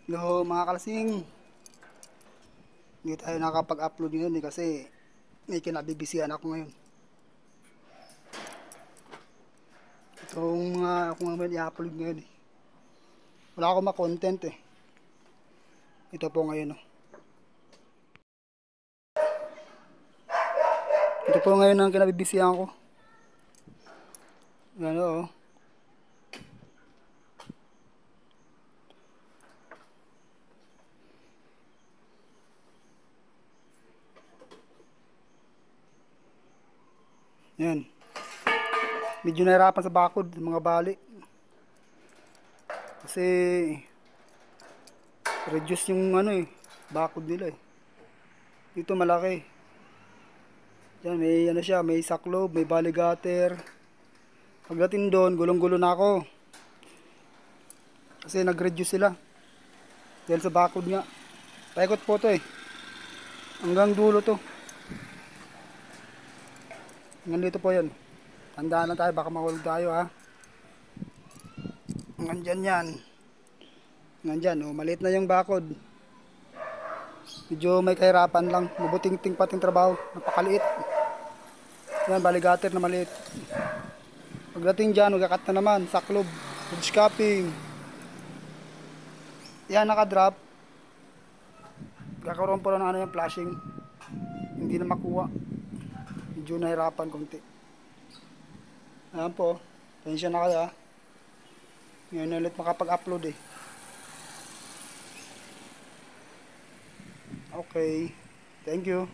Yo mga kalasing, hindi tayo nakapag-upload ngayon kasi may kinabibisihan ako ngayon. Itong mga ako ngayon i-upload ngayon eh. Wala akong ma-content eh. Ito po ngayon oh. Ito po ngayon ang kinabibisihan ko. Ano oh. Yan. Medyo nahirapan sa bakod, mga bali. Kasi reduce yung ano eh, bakod nila eh. Dito malaki. Yan, may ano siya, may saklob, may bali gutter. Pagdating doon, gulong-gulo na ako. Kasi nag-reduce sila. Dahil sa bakod nga. Paikot po to eh. Hanggang dulo to. Hanggang dito po yan. Tandaan na tayo, baka mahulog tayo ha. Hanggang dyan yan. Hanggang dyan, oh, maliit na yung bakod. Medyo may kahirapan lang. Mabuting-ting pating trabaho. Napakaliit. Yan, baligater na maliit. Pagdating dyan, magakat na naman. Saklob. Ridge capping. Yan, nakadrop. Kakaroon po lang ng ano yung flashing. Hindi na makuha. Medyo nahirapan konti. Ayan po. Tensya na kaya. Ngayon ulit makapag-upload eh. Okay. Thank you.